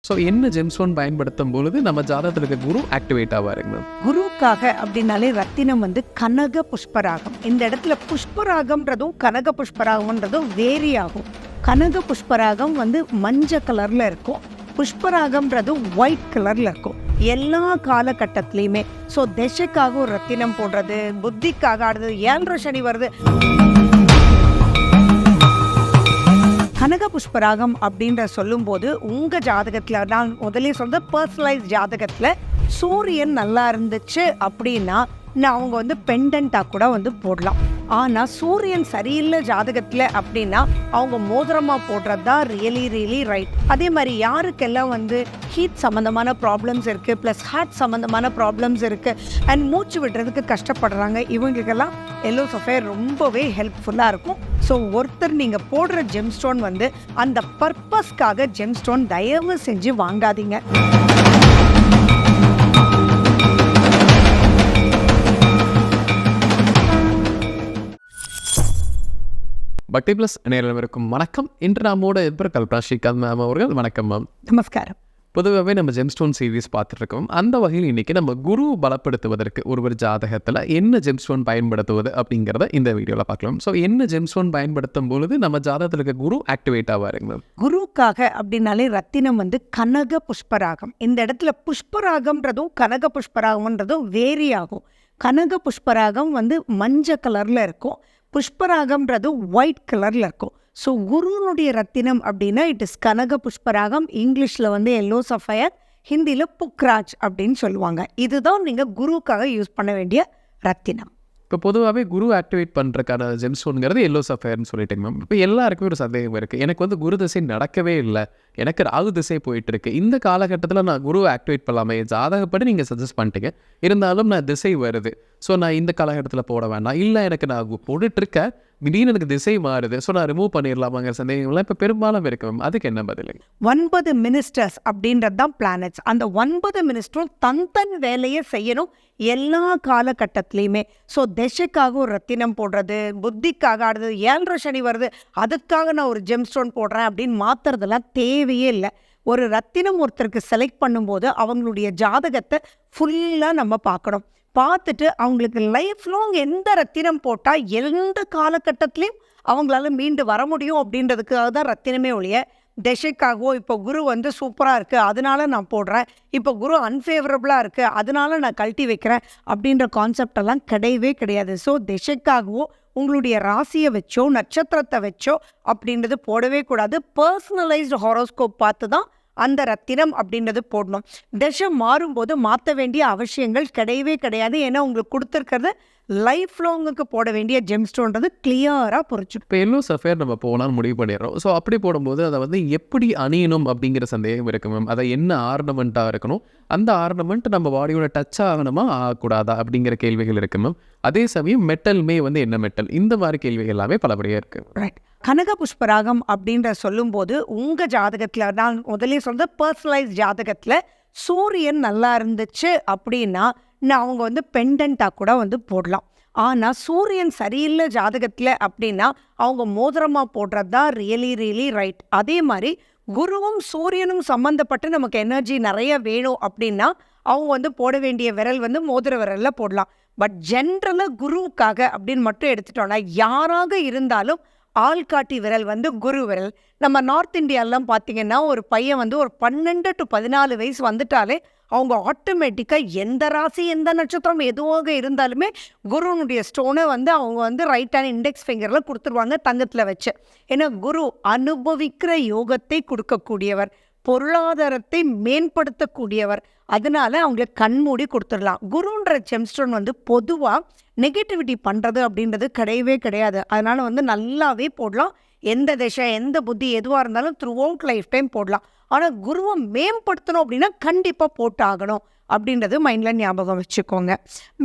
So என்ன gemstone பயன்படுத்தும் பொழுது நம்ம ஜாதகத்தில் இருக்க குரு ஆக்டிவேட் ஆவாருங்க மேம்? குருக்காக அப்படின்னாலே ரத்தினம் கனக புஷ்பராகம். இந்த இடத்துல புஷ்பராகம்ன்றதும் கனக புஷ்பராகம்ன்றதும் வேரி ஆகும். கனக புஷ்பராகம் மஞ்சள் கலர்ல இருக்கும், புஷ்பராகம்ன்றது ஒயிட் கலர்ல இருக்கும். எல்லா காலகட்டத்திலையுமே ஸோ திசைக்காக ஒரு ரத்தினம் போடுறது, புத்திக்காக ஆடுறது, 7 சனி வருது. கனக புஷ்பராகம் அப்படின்ற சொல்லும்போது உங்கள் ஜாதகத்தில், நான் முதலே சொல்ற பர்சனலைஸ் ஜாதகத்தில் சூரியன் நல்லா இருந்துச்சு அப்படின்னா அவங்க பெண்டன்ட்டாக கூட போடலாம். ஆனால் சூரியன் சரியில்லை ஜாதகத்தில் அப்படின்னா அவங்க மோதிரமாக போடுறது தான் ரியலி ரைட். அதே மாதிரி யாருக்கெல்லாம் ஹீட் சம்மந்தமான ப்ராப்ளம்ஸ் இருக்குது, ப்ளஸ் ஹார்ட் சம்மந்தமான ப்ராப்ளம்ஸ் இருக்குது, அண்ட் மூச்சு விடுறதுக்கு கஷ்டப்படுறாங்க, இவங்களுக்கெல்லாம் எல்லோ சஃபயர் ரொம்பவே ஹெல்ப்ஃபுல்லாக இருக்கும். ஸோ ஒருத்தர் நீங்கள் போடுற ஜெம்ஸ்டோன் அந்த பர்பஸ்க்காக ஜெம்ஸ்டோன் தயவு செஞ்சு வாங்காதீங்க. பக்தி பிளஸ் நேரத்திற்கும் வணக்கம். இன்று நம்மோட கல்பனா ஸ்ரீகாந்த் மேம் அவர்கள். வணக்கம் மேம். நமஸ்காரம். பொதுவாகவே நம்ம ஜெம்ஸ்டோன் சீரீஸ் பார்த்துட்ருக்கோம். அந்த வகையில் இன்றைக்கி நம்ம குரு பலப்படுத்துவதற்கு ஒருவர் ஜாதகத்தில் என்ன ஜெம்ஸ்டோன் பயன்படுத்துவது அப்படிங்கிறத இந்த வீடியோவில் பார்க்கலாம். ஸோ என்ன ஜெம்ஸ்டோன் பயன்படுத்தும் பொழுது நம்ம ஜாதகத்தில் இருக்க குரு ஆக்டிவேட் ஆவாருங்க மேம்? குருக்காக அப்படின்னாலே ரத்தினம் கனக புஷ்பராகம். இந்த இடத்துல புஷ்பராகம்ன்றதும் கனக புஷ்பராகம்ன்றதும் வேரி ஆகும். கனக புஷ்பராகம் மஞ்சள் கலரில் இருக்கும், புஷ்பராகம்ன்றது ஒயிட் கலரில் இருக்கும். ஸோ குருனுடைய ரத்தினம் அப்படின்னா இட் இஸ் கனக புஷ்பராகம். இங்கிலீஷில் எல்லோ சஃபயர், ஹிந்தியில் புக்ராஜ் அப்படின்னு சொல்லுவாங்க. இதுதான் நீங்கள் குருக்காக யூஸ் பண்ண வேண்டிய ரத்தினம். இப்போ பொதுவாகவே குரு ஆக்டிவேட் பண்ணுறக்கான ஜெம்ஸ்டோனுங்கிறது எல்லோ சஃபயர்னு சொல்லிட்டேங்க மேம். இப்போ எல்லாருக்குமே ஒரு சந்தேகம் இருக்குது, எனக்கு குரு திசை நடக்கவே இல்லை, எனக்கு ராகு திசை போயிட்டுருக்கு, இந்த காலகட்டத்தில் நான் குரு ஆக்டிவேட் பண்ணலாமே, ஜாதகப்படி நீங்கள் சஜஸ்ட் பண்ணிட்டீங்க, இருந்தாலும் நான் திசை வருது, ஸோ நான் இந்த காலகட்டத்தில் போட வேண்டாம், இல்லை எனக்கு நான் போட்டுட்ருக்கேன், திடீர்னு எனக்கு திசை மாறுது, ஸோ நான் ரிமூவ் பண்ணிடலாமாங்கிற சந்தேகங்கள்லாம் இப்போ பெரும்பாலும் இருக்கு மேம். அதுக்கு என்ன பதில்? 9 மினிஸ்டர்ஸ் அப்படின்றது தான் பிளானட்ஸ். அந்த 9 மினிஸ்டரும் தன் வேலையை செய்யணும் எல்லா காலகட்டத்திலையுமே. ஸோ திசைக்காக ஒரு ரத்தினம் போடுறது, புத்திக்காக ஆடுறது, 7 சனி வருது அதுக்காக நான் ஒரு ஜெம்ஸ்டோன் போடுறேன் அப்படின்னு மாத்துறதெல்லாம் தேவையே இல்லை. ஒரு ரத்தினம் ஒருத்தருக்கு செலக்ட் பண்ணும்போது அவங்களுடைய ஜாதகத்தை ஃபுல்லாக நம்ம பார்க்கணும். பார்த்துட்டு அவங்களுக்கு லைஃப் லாங் எந்த ரத்தினம் போட்டால் எந்த காலகட்டத்திலையும் அவங்களால மீண்டு வர முடியும் அப்படின்றதுக்காக தான் ரத்தினமே ஒழிய திசைக்காகவோ இப்போ குரு சூப்பராக இருக்குது அதனால நான் போடுறேன், இப்போ குரு அன்ஃபேவரபுளாக இருக்குது அதனால நான் கழட்டி வைக்கிறேன் அப்படின்ற கான்செப்டெல்லாம் கிடையவே கிடையாது. ஸோ திசைக்காகவோ உங்களுடைய ராசியை வச்சோ நட்சத்திரத்தை வச்சோ அப்படின்றது போடவே கூடாது. பர்சனலைஸ்டு ஹாரோஸ்கோப் பார்த்து தான் அந்த ரத்தினம் அப்படின்றது போடணும். திசை மாறும்போது மாற்ற வேண்டிய அவசியங்கள் கிடையவே கிடையாது. ஏன்னா உங்களுக்கு கொடுத்துருக்கிறது லைஃப் லாங்குக்கு போட வேண்டிய ஜெம்ஸ்டோன்றது கிளியராக புரிஞ்சுடும். இப்போ எல்லோ சஃபயர் நம்ம போகலான்னு முடிவு பண்ணிடுறோம். ஸோ அப்படி போடும்போது அதை எப்படி அணியணும் அப்படிங்கிற சந்தேகம் இருக்கு மேம். அதை என்ன ஆர்னமெண்ட்டாக இருக்கணும், அந்த ஆர்னமெண்ட் நம்ம பாடியோட டச் ஆகணுமா ஆகக்கூடாதா அப்படிங்கிற கேள்விகள் இருக்கு மேம். அதே சமயம் மெட்டல்மே என்ன மெட்டல், இந்த மாதிரி கேள்விகள் எல்லாமே பலபடியாக இருக்குது. ரைட். கனக புஷ்பராகம் அப்படின்ற சொல்லும்போது உங்கள் ஜாதகத்தில், நான் முதலே சொல்ற பர்சனலைஸ் ஜாதகத்தில் சூரியன் நல்லா இருந்துச்சு அப்படின்னா அவங்க பெண்டன்ட்டாக கூட போடலாம். ஆனால் சூரியன் சரியில்லை ஜாதகத்தில் அப்படின்னா அவங்க மோதிரமாக போடுறது தான் ரியலி ரைட். அதே மாதிரி குருவும் சூரியனும் சம்மந்தப்பட்டு நமக்கு எனர்ஜி நிறைய வேணும் அப்படின்னா அவங்க போட வேண்டிய விரல் மோதிர விரலில் போடலாம். பட் ஜென்ரலாக குருவுக்காக அப்படின்னு மட்டும் எடுத்துட்டோம்னா யாராக இருந்தாலும் ஆள்காட்டி விரல் குரு விரல். நம்ம நார்த் இந்தியாலாம் பார்த்தீங்கன்னா ஒரு பையன் ஒரு 12 to 14 வயசு வந்துட்டாலே அவங்க ஆட்டோமேட்டிக்காக எந்த ராசி எந்த நட்சத்திரம் எதுவாக இருந்தாலுமே குருனுடைய ஸ்டோனை அவங்க ரைட் ஹேண்ட் இண்டெக்ஸ் ஃபிங்கரில் கொடுத்துருவாங்க தங்கத்தில் வச்சு. ஏன்னா குரு அனுபவிக்கிற யோகத்தை கொடுக்கக்கூடியவர், பொருளாதாரத்தை மேம்படுத்தக்கூடியவர். அதனால அவங்களுக்கு கண்மூடி கொடுத்துடலாம். குருன்ற ஜெம்ஸ்டோன் பொதுவாக நெகட்டிவிட்டி பண்ணுறது அப்படின்றது கிடையவே கிடையாது. அதனால் நல்லாவே போடலாம். எந்த திசை எந்த புத்தி எதுவாக இருந்தாலும் த்ரூ அவுட் லைஃப் டைம் போடலாம். ஆனால் குருவை மேம்படுத்தணும் அப்படின்னா கண்டிப்பாக போட்டு ஆகணும் அப்படின்றது மைண்டில் ஞாபகம் வச்சுக்கோங்க.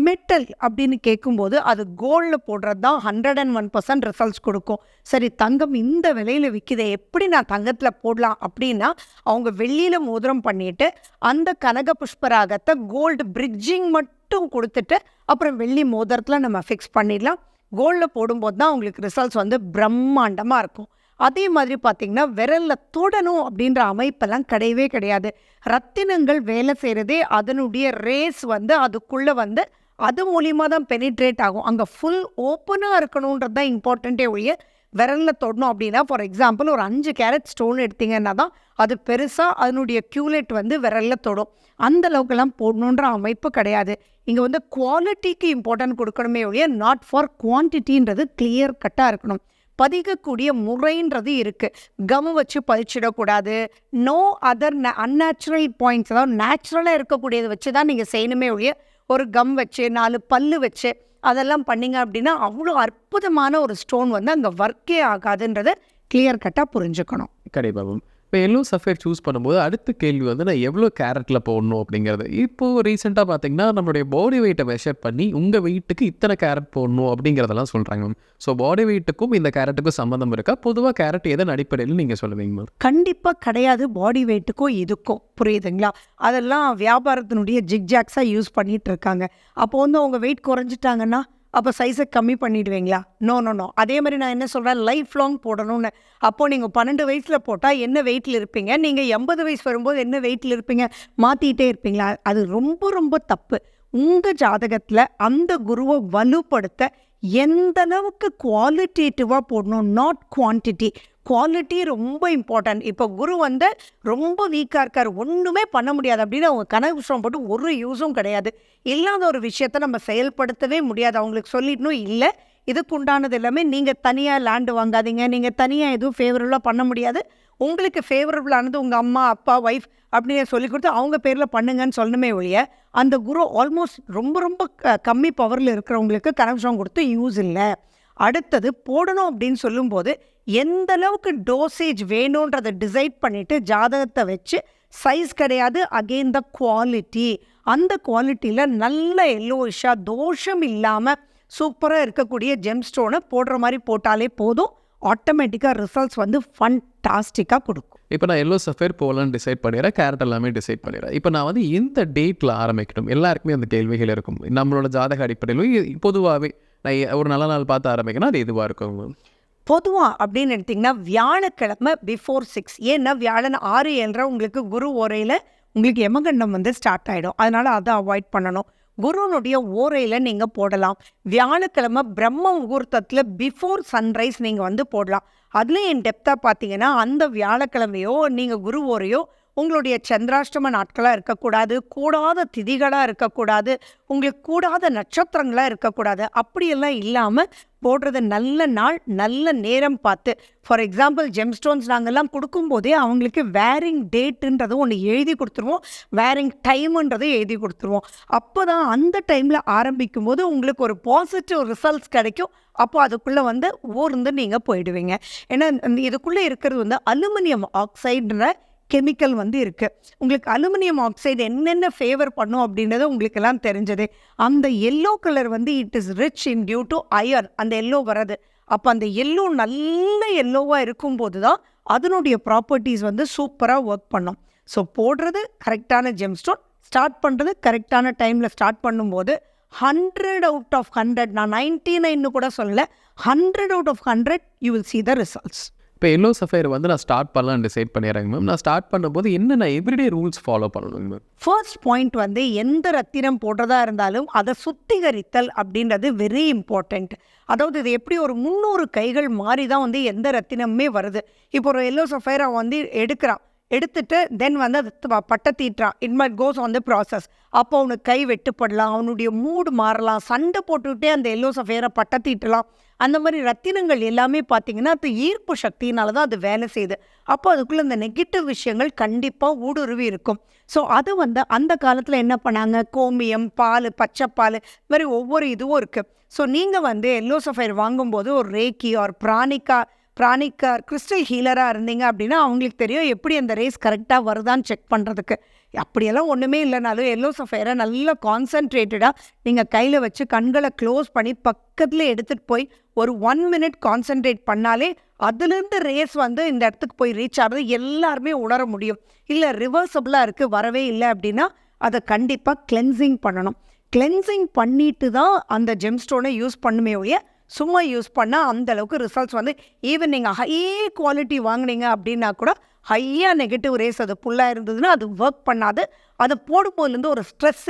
மெட்டல் அப்படின்னு கேட்கும்போது அது கோல்டில் போடுறது தான் 101% ரிசல்ட்ஸ் கொடுக்கும். சரி, தங்கம் இந்த விலையில் விற்கிது, எப்படி நான் தங்கத்தில் போடலாம் அப்படின்னா அவங்க வெள்ளியில் மோதிரம் பண்ணிட்டு அந்த கனக புஷ்பராகத்தை கோல்டு பிரிட்ஜிங் மட்டும் கொடுத்துட்டு அப்புறம் வெள்ளி மோதிரத்தில் நம்ம ஃபிக்ஸ் பண்ணிடலாம். கோல்டில் போடும்போது தான் உங்களுக்கு ரிசல்ட்ஸ் பிரம்மாண்டமாக இருக்கும். அதே மாதிரி பார்த்தீங்கன்னா விரலில் தொடணும் அப்படின்ற அமைப்பெல்லாம் கிடையவே கிடையாது. ரத்தினங்கள் வேலை செய்கிறதே அதனுடைய ரேஸ் வந்து அதுக்குள்ளே வந்து அது மூலியமாக தான் பெனிட்ரேட் ஆகும். அங்கே ஃபுல் ஓப்பனாக இருக்கணுன்றது தான் இம்பார்ட்டண்ட்டே ஒழிய விரலில் தொடணும் அப்படின்னா ஃபார் எக்ஸாம்பிள் ஒரு 5 கேரட் ஸ்டோன் எடுத்தீங்கன்னா தான் அது பெருசாக அதனுடைய கியூலேட் வந்து விரலில் தொடும். அந்த அளவுக்கெல்லாம் போடணுன்ற அமைப்பு கிடையாது. இங்கே வந்து குவாலிட்டிக்கு இம்பார்ட்டன்ட் கொடுக்கணுமே ஒழிய நாட் ஃபார் குவான்டிட்டின்றது கிளியர் கட்டாக இருக்கணும். பதிக்கக்கூடிய முறைன்றது இருக்குது. கம் வச்சு பதிச்சிடக்கூடாது. நோ அதர் அன்நேச்சுரல் பாயிண்ட்ஸ், அதாவது நேச்சுரலாக இருக்கக்கூடியதை வச்சு தான் நீங்கள் செய்யணுமே ஒழிய ஒரு கம் வச்சு 4 பல்லு வச்சு அதெல்லாம் பண்ணிங்க அப்படின்னா அவ்வளோ அற்புதமான ஒரு ஸ்டோன் வந்து அங்கே ஒர்க்கே ஆகாதுன்றதை கிளியர் கட்டாக புரிஞ்சுக்கணும். கண்டிப்பாக. இப்போ எல்லோ சஃபைர் சூஸ் பண்ணும்போது அடுத்த கேள்வி வந்து நான் எவ்வளோ கேரட்டில் போடணும் அப்படிங்கிறது. இப்போது ரீசெண்டாக பார்த்தீங்கன்னா நம்மளுடைய பாடி வெயிட்டை மெஷர் பண்ணி உங்கள் வெயிட்டுக்கு இத்தனை கேரட் போடணும் அப்படிங்கிறதெல்லாம் சொல்கிறாங்க. ஸோ பாடி வெயிட்டுக்கும் இந்த கேரட்டுக்கும் சம்மந்தம் இருக்கா? பொதுவாக கேரட் எதன் அடிப்படையில் நீங்கள் சொல்லுவீங்க? கண்டிப்பாக கிடையாது. பாடி வெயிட்டுக்கும் இதுக்கும் புரியுதுங்களா? அதெல்லாம் வியாபாரத்தினுடைய ஜிக்ஜாக்ஸாக யூஸ் பண்ணிகிட்டு இருக்காங்க. அப்போ வந்து அவங்க வெயிட் குறைஞ்சிட்டாங்கன்னா அப்போ சைஸை கம்மி பண்ணிவிடுவீங்களா? நோ. அதே மாதிரி நான் என்ன சொல்கிறேன், லைஃப் லாங் போடணும்னு. அப்போது நீங்கள் 12 வயசில் போட்டால் என்ன வெயிட்டில் இருப்பீங்க, நீங்கள் 80 வயசு வரும்போது என்ன வெயிட்டில் இருப்பீங்க, மாற்றிக்கிட்டே இருப்பீங்களா? அது ரொம்ப ரொம்ப தப்பு. உங்கள் ஜாதகத்தில் அந்த குருவை வலுப்படுத்த எந்த அளவுக்கு குவாலிட்டேட்டிவாக போடணும், நாட் குவான்டிட்டி. குவாலிட்டி ரொம்ப இம்பார்ட்டன்ட். இப்போ குரு வந்து ரொம்ப வீக்காக இருக்கார், ஒன்றுமே பண்ண முடியாது அப்படின்னு அவங்க கனவுஷம் போட்டு ஒரு யூஸும் கிடையாது. இல்லாத ஒரு விஷயத்த நம்ம செயல்படுத்தவே முடியாது. அவங்களுக்கு சொல்லிடணும், இல்லை இதுக்கு உண்டானது எல்லாமே நீங்கள் தனியாக லேண்டு வாங்காதீங்க, நீங்கள் தனியாக எதுவும் ஃபேவரபுளாக பண்ண முடியாது, உங்களுக்கு ஃபேவரபுளானது உங்கள் அம்மா அப்பா ஒய்ஃப் அப்படின்னு சொல்லி கொடுத்து அவங்க பேரில் பண்ணுங்கன்னு சொல்லணுமே ஒழிய அந்த குரு ஆல்மோஸ்ட் ரொம்ப ரொம்ப கம்மி பவரில் இருக்கிறவங்களுக்கு கனெக்ஷன் கொடுத்து யூஸ் இல்லை. அடுத்தது போடணும் அப்படின்னு சொல்லும்போது எந்த அளவுக்கு டோசேஜ் வேணுன்றதை டிசைட் பண்ணிவிட்டு ஜாதகத்தை வச்சு சைஸ் கிடையாது, அகெயின் த குவாலிட்டி. அந்த குவாலிட்டியில் நல்ல எல்லோயிஷாக தோஷம் இல்லாமல் சூப்பராக இருக்கக்கூடிய ஜெம் ஸ்டோனை போடுற மாதிரி போட்டாலே போதும். ஆட்டோமேட்டிக்காக ரிசல்ட்ஸ் வந்து ஃபன்டாஸ்டிக்காக கொடுக்கும். இப்போ நான் எல்லோ சஃபைர் போகலான்னு டிசைட் பண்ணிடுறேன், கேரட் எல்லாமே டிசைட் பண்ணிடுறேன். இப்போ நான் வந்து எந்த டேட்டில் ஆரம்பிக்கணும்? எல்லாருக்குமே அந்த கேள்விகள் இருக்கும். நம்மளோட ஜாதக அடிப்படையில் பொதுவாகவே நான் ஒரு நல்ல நாள் பார்த்து ஆரம்பிக்கணும், அது எதுவாக இருக்கும்? பொதுவாக அப்படின்னு எடுத்திங்கன்னா வியாழக்கிழமை பிஃபோர் 6. ஏன்னா வியாழன் 6 7 உங்களுக்கு குரு ஓரையில் உங்களுக்கு யமகண்டம் வந்து ஸ்டார்ட் ஆகிடும். அதனால் அதை அவாய்ட் பண்ணணும். குருனுடைய ஓரையில் நீங்கள் போடலாம். வியாழக்கிழமை பிரம்ம முகூர்த்தத்தில் பிஃபோர் சன்ரைஸ் நீங்கள் வந்து போடலாம். அதுலேயும் என் டெப்த்தாக பார்த்தீங்கன்னா அந்த வியாழக்கிழமையோ நீங்கள் குரு ஓரையோ உங்களுடைய சந்திராஷ்டம நாட்களாக இருக்கக்கூடாது, கூடாத திதிகளாக இருக்கக்கூடாது, உங்களுக்கு கூடாத நட்சத்திரங்களாக இருக்கக்கூடாது. அப்படியெல்லாம் இல்லாமல் போடுறது நல்ல நாள் நல்ல நேரம் பார்த்து. ஃபார் எக்ஸாம்பிள் ஜெம்ஸ்டோன்ஸ் நாங்கள்லாம் கொடுக்கும்போதே அவங்களுக்கு வேரிங் டேட்டுன்றது ஒன்று எழுதி கொடுத்துருவோம், வேரிங் டைமுன்றதை எழுதி கொடுத்துருவோம். அப்போ தான் அந்த டைமில் ஆரம்பிக்கும் போது உங்களுக்கு ஒரு பாசிட்டிவ் ரிசல்ட்ஸ் கிடைக்கும். அப்போ அதுக்குள்ளே வந்து ஊர்ந்து நீங்கள் போயிடுவீங்க. ஏன்னா இதுக்குள்ளே இருக்கிறது வந்து அலுமினியம் ஆக்சைடுன்ற கெமிக்கல் வந்து இருக்குது. உங்களுக்கு அலுமினியம் ஆக்சைடு என்னென்ன ஃபேவர் பண்ணும் அப்படின்றது உங்களுக்கு எல்லாம் தெரிஞ்சது. அந்த எல்லோ கலர் வந்து it is rich in due to iron. அந்த எல்லோ வர்றது, அப்போ அந்த எல்லோ நல்ல எல்லோவாக இருக்கும்போது தான் அதனுடைய ப்ராப்பர்ட்டிஸ் வந்து சூப்பராக ஒர்க் பண்ணும். ஸோ போடுறது கரெக்டான ஜெம்ஸ்டோன், ஸ்டார்ட் பண்ணுறது கரெக்டான டைமில் ஸ்டார்ட் பண்ணும்போது 100 out of 100, நான் 99 கூட சொல்லலை, 100 out of 100 you will see the results. இப்போ எல்லோ சஃபைர் வந்து நான் ஸ்டார்ட் பண்ணலான்னு டிசைட் பண்ணிடுறேங்க மேம். நான் ஸ்டார்ட் பண்ணும்போது என்னென்ன எவ்ரிடே ரூல்ஸ் ஃபாலோ பண்ணணுங்க மேம்? ஃபர்ஸ்ட் பாயிண்ட் வந்து எந்த ரத்தினம் போடுறதா இருந்தாலும் அதை சுத்திகரித்தல் அப்படின்றது வெரி இம்பார்ட்டண்ட். அதாவது இது எப்படி ஒரு 300 கைகள் மாறி தான் வந்து எந்த ரத்தினமே வருது. இப்போ ஒரு எல்லோ சஃபைரை வந்து எடுத்துட்டு தென் வந்து அது பட்டை தீட்டுறான். It might goes on the process. அப்போ அவனுக்கு கை வெட்டுப்படலாம், அவனுடைய மூடு மாறலாம், சண்டை போட்டுக்கிட்டே அந்த எல்லோ சஃபைரை பட்டை தீட்டலாம். அந்த மாதிரி ரத்தினங்கள் எல்லாமே பார்த்தீங்கன்னா அது ஈர்ப்பு சக்தியினால தான் அது வேலை செய்யுது. அப்போ அதுக்குள்ளே இந்த நெகட்டிவ் விஷயங்கள் கண்டிப்பாக ஊடுருவி இருக்கும். ஸோ அது வந்து அந்த காலத்தில் என்ன பண்ணாங்க, கோமியம், பால், பச்சைப்பால், இது மாதிரி ஒவ்வொரு இதுவும் இருக்குது. ஸோ நீங்கள் வந்து எல்லோ சஃபைர் வாங்கும்போது ஒரு ரேக்கி ஆர் பிராணிக்கா கிறிஸ்டல் ஹீலராக இருந்தீங்க அப்படின்னா அவங்களுக்கு தெரியும் எப்படி அந்த ரேஸ் கரெக்டாக வருதான்னு செக் பண்ணுறதுக்கு. அப்படியெல்லாம் ஒன்றுமே இல்லைனாலும் எல்லோ சஃபைரை நல்லா கான்சன்ட்ரேட்டடாக நீங்கள் கையில் வச்சு கண்களை க்ளோஸ் பண்ணி பக்கத்தில் எடுத்துகிட்டு போய் ஒரு 1 minute கான்சன்ட்ரேட் பண்ணாலே அதுலேருந்து ரேஸ் வந்து இந்த இடத்துக்கு போய் ரீச் ஆகிறது எல்லாருமே உணர முடியும். இல்லை ரிவர்சபிளாக இருக்குது வரவே இல்லை அப்படின்னா அதை கண்டிப்பாக கிளென்சிங் பண்ணணும். கிளென்சிங் பண்ணிட்டு தான் அந்த ஜெம்ஸ்டோனை யூஸ் பண்ணுமே ஒழிய சும்மா யூஸ் பண்ணால் அந்த அளவுக்கு ரிசல்ட்ஸ் வந்து ஈவன் நீங்கள் ஹை குவாலிட்டி வாங்குனீங்க அப்படின்னா கூட ஹையாக நெகட்டிவ் ரேஸ் அது ஃபுல்லாக இருந்ததுன்னா அது ஒர்க் பண்ணாது. அதை போடும்போதுலேருந்து ஒரு ஸ்ட்ரெஸ்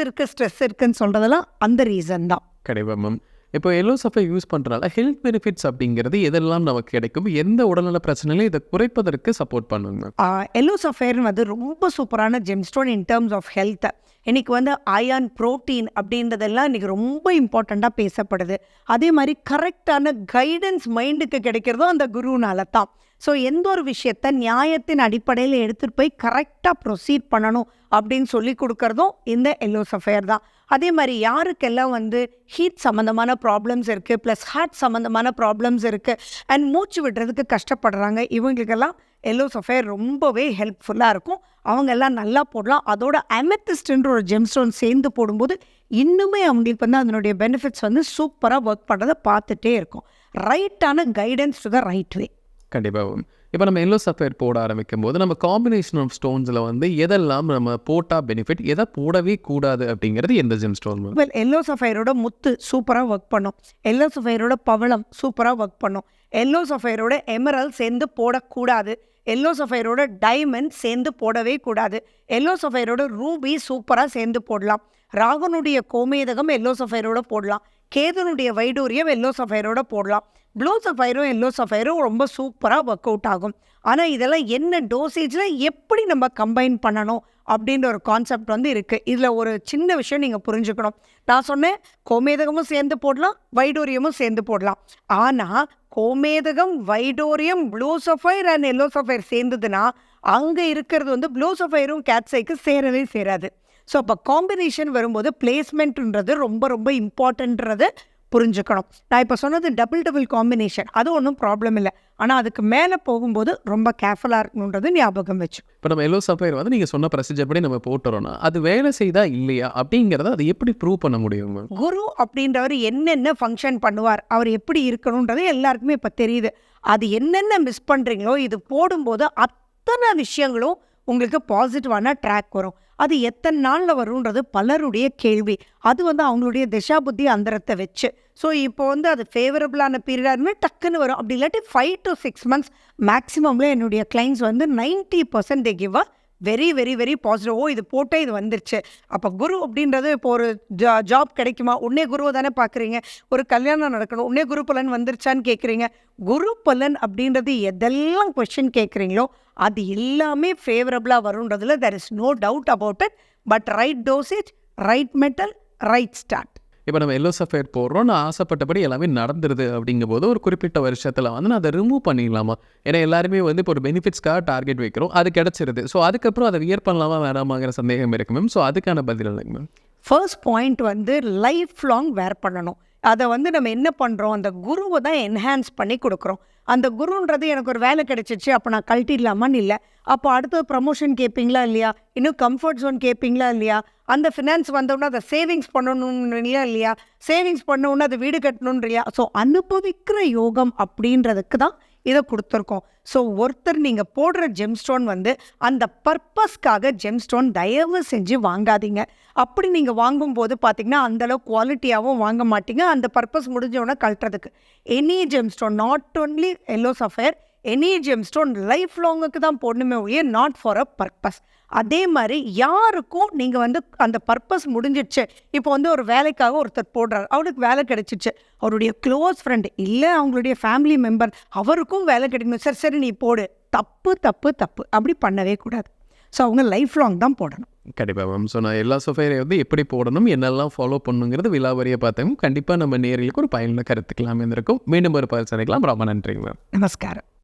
இருக்குன்னு சொல்கிறதெல்லாம் அந்த ரீசன் தான். கண்டிப்பாக மேம். இப்போ எல்லோ சஃபை யூஸ் பண்ணுறனால ஹெல்த் பெனிஃபிட்ஸ் அப்படிங்கிறது எதெல்லாம் நமக்கு கிடைக்கும்? எந்த உடல்நல பிரச்சனையிலும் இதை குறைப்பதற்கு சப்போர்ட் பண்ணுங்க மேம்? எல்லோ சஃபைர் வந்து ரொம்ப சூப்பரான gemstone in terms of health. இன்னைக்கு வந்து அயர்ன், புரோட்டீன் அப்படின்றதெல்லாம் இன்னைக்கு ரொம்ப இம்பார்ட்டண்ட்டாக பேசப்படுது. அதே மாதிரி கரெக்டான கைடன்ஸ் மைண்டுக்கு கிடைக்கிறதும் அந்த குருனால தான். ஸோ எந்த ஒரு விஷயத்த நியாயத்தின் அடிப்படையில் எடுத்துகிட்டு போய் கரெக்டாக ப்ரொசீட் பண்ணணும் அப்படின்னு சொல்லி கொடுக்கறதும் இந்த எல்லோ சஃபையர் தான். அதே மாதிரி யாருக்கெல்லாம் வந்து ஹீட் சம்மந்தமான ப்ராப்ளம்ஸ் இருக்குது, ப்ளஸ் ஹார்ட் சம்மந்தமான ப்ராப்ளம்ஸ் இருக்குது, அண்ட் மூச்சு விடுறதுக்கு கஷ்டப்படுறாங்க, இவங்களுக்கெல்லாம் எல்லோ சஃபையர் ரொம்பவே ஹெல்ப்ஃபுல்லாக இருக்கும். அவங்க எல்லாம் நல்லா போடலாம். அதோட அமெத்திஸ்ட்ன்ற ஒரு ஜெம்ஸ்டோன் சேர்ந்து போடும்போது இன்னுமே அவங்களுக்கு வந்து அதனுடைய பெனிஃபிட்ஸ் வந்து சூப்பராக ஒர்க் பண்ணுறதை பார்த்துட்டே இருக்கும். ரைட்டான guidance to the right way. கண்டிப்பாக. இப்போ நம்ம எல்லோ சஃபையர் போட ஆரம்பிக்கும் போது நம்ம காம்பினேஷன் ஆஃப் ஸ்டோன்ஸில் வந்து எதெல்லாம் நம்ம போட்டால் பெனிஃபிட், எதை போடவே கூடாது அப்படிங்கிறது எந்த ஜெம் ஸ்டோன்? வெல், எல்லோ சஃபையரோட முத்து சூப்பராக ஒர்க் பண்ணும். எல்லோ சஃபையரோட பவளம் சூப்பராக ஒர்க் பண்ணும். எல்லோ சஃபையரோட எமரல் சேர்ந்து போடக்கூடாது. எல்லோ சஃபையரோட டைமண்ட் சேர்ந்து போடவே கூடாது. எல்லோ சஃபையரோட ரூபி சூப்பராக சேர்ந்து போடலாம். ராகனுடைய கோமேதகம் எல்லோ சஃபையரோட போடலாம். கேதுனுடைய வைடூரியம் எல்லோ சஃபையரோட போடலாம். ப்ளூ சஃபைரும் எல்லோ சஃபைரும் ரொம்ப சூப்பராக ஒர்க் அவுட் ஆகும். ஆனால் இதெல்லாம் என்ன டோசேஜில் எப்படி நம்ம கம்பைன் பண்ணணும் அப்படின்ற ஒரு கான்செப்ட் வந்து இருக்குது. இதில் ஒரு சின்ன விஷயம் நீங்கள் புரிஞ்சுக்கணும். நான் சொன்னேன் கோமேதகமும் சேர்ந்து போடலாம், வைடூரியமும் சேர்ந்து போடலாம். ஆனால் கோமேதகம், வைடூரியம், blue sapphire and yellow sapphire சேர்ந்ததுன்னா அங்கே இருக்கிறது வந்து ப்ளூ சஃபைரும் கேட்சைக்கு சேரவே சேராது. ஸோ அப்போ காம்பினேஷன் வரும்போது பிளேஸ்மெண்ட்ன்றது ரொம்ப ரொம்ப இம்பார்ட்டன்றது புரிஞ்சுக்கணும். நான் இப்போ சொன்னது டபுள் காம்பினேஷன், அது ஒன்றும் ப்ராப்ளம் இல்லை. ஆனால் அதுக்கு மேலே போகும்போது ரொம்ப கேர்ஃபுல்லாக இருக்கணுன்றது ஞாபகம் வச்சு. இப்போ நம்ம எல்லோ சஃபைர் வந்து நீங்கள் சொன்ன ப்ரொசீஜர் படி நம்ம போட்டுறோம்னா அது வேலை செய்தா இல்லையா அப்படிங்கிறத அது எப்படி ப்ரூவ் பண்ண முடியும்? குரு அப்படின்றவர் என்னென்ன ஃபங்க்ஷன் பண்ணுவார், அவர் எப்படி இருக்கணுன்றது எல்லாருக்குமே இப்போ தெரியுது. அது என்னென்ன மிஸ் பண்ணுறீங்களோ இது போடும்போது அத்தனை விஷயங்களும் உங்களுக்கு பாசிட்டிவான ட்ராக் வரும். அது எத்தனை நாளில் வரும்ன்றது பலருடைய கேள்வி. அது வந்து அவங்களுடைய திசா புத்தி அந்தரத்தை வச்சு. ஸோ இப்போ வந்து அது ஃபேவரபுளான பீரியடாக இருந்தால் டக்குன்னு வரும். அப்படி இல்லாட்டி 5 to 6 months மேக்ஸிமமில் என்னுடைய கிளைண்ட்ஸ் வந்து 90% they give a very very very positive. ஓ, இது போட்டே இது வந்துருச்சு. அப்போ குரு அப்படின்றது இப்போ ஒரு ஜாப் கிடைக்குமா, உடனே குருவை தானே பார்க்குறீங்க. ஒரு கல்யாணம் நடக்கணும், உடனே குரு பலன் வந்துருச்சான்னு கேட்குறீங்க. குரு பலன் அப்படின்றது எதெல்லாம் கொஸ்டின் கேட்குறீங்களோ அது எல்லாமே ஃபேவரபுளாக வரும்ன்றதுல there is no doubt about it. But right dosage, right metal, right start. இப்போ நம்ம எல்லோ சஃபைர் போடுறோம், நான் ஆசைப்பட்டபடி எல்லாமே நடந்துருது அப்படிங்கும்போது ஒரு குறிப்பிட்ட வருஷத்தில் வந்து நான் அதை ரிமூவ் பண்ணிடலாமா? ஏன்னா எல்லாருமே வந்து இப்போ ஒரு பெனிஃபிட்ஸ்க்காக டார்கெட் வைக்கிறோம், அது கிடச்சிருது. ஸோ அதுக்கப்புறம் அதை வியர் பண்ணலாமா வேணாமாங்கிற சந்தேகம் இருக்கு மேம். ஸோ அதுக்கான பதில் இல்லைங்க மேம். ஃபர்ஸ்ட் பாயிண்ட் வந்து லைஃப் லாங் வேர் பண்ணணும். அதை வந்து நம்ம என்ன பண்ணுறோம், அந்த குருவை தான் என்ஹான்ஸ் பண்ணி கொடுக்குறோம். அந்த குருன்றது எனக்கு ஒரு வேலை கிடைச்சிச்சு அப்போ நான் கழட்டிடலாமான்னு இல்லை. அப்போ அடுத்த ப்ரமோஷன் கேட்பீங்களா இல்லையா, இன்னும் கம்ஃபர்ட் ஜோன் கேட்பீங்களா இல்லையா, அந்த ஃபினான்ஸ் வந்தோடனே அதை சேவிங்ஸ் பண்ணணும்ன்றீங்களா இல்லையா, சேவிங்ஸ் பண்ணோன்னா அதை வீடு கட்டணுன்றியா. ஸோ அனுபவிக்கிற யோகம் அப்படின்றதுக்கு தான் இதை கொடுத்துருக்கோம். ஸோ ஒருத்தர் நீங்கள் போடுற ஜெம்ஸ்டோன் வந்து அந்த பர்பஸ்க்காக ஜெம்ஸ்டோன் தயவு செஞ்சு வாங்காதீங்க. அப்படி நீங்கள் வாங்கும்போது பார்த்தீங்கன்னா அந்தளவு குவாலிட்டியாகவும் வாங்க மாட்டீங்க. அந்த பர்பஸ் முடிஞ்சவொன்னே கழட்டுறதுக்கு any gemstone, not only yellow sapphire, any gemstone life லாங்குக்கு தான் போடணுமே ஒழிய நாட் ஃபார் அ பர்பஸ். அதே மாதிரி யாருக்கும் நீங்கள் வந்து அந்த பர்பஸ் முடிஞ்சிடுச்சு, இப்போ வந்து ஒரு வேலைக்காக ஒருத்தர் போடுறாரு, அவருக்கு வேலை கிடைச்சிச்சு, அவருடைய க்ளோஸ் ஃப்ரெண்டு இல்லை அவங்களுடைய ஃபேமிலி மெம்பர் அவருக்கும் வேலை கிடைக்கணும், சரி சரி நீ போடு, தப்பு தப்பு தப்பு, அப்படி பண்ணவே கூடாது. ஸோ அவங்க லைஃப் லாங் தான் போடணும். கண்டிப்பாக மேம். ஸோ நான் எல்லா சஃபைரை வந்து எப்படி போடணும், என்னெல்லாம் ஃபாலோ பண்ணணுங்கிறது விலாவரியை பார்த்தோம். கண்டிப்பாக நம்ம நேர்களுக்கு ஒரு பயனுள்ள கருத்துக்கெல்லாம் இருந்திருக்கும். மீண்டும் ஒரு பரிசனைக்கலாம். ரொம்ப நன்றிங்க மேம். நமஸ்காரம்.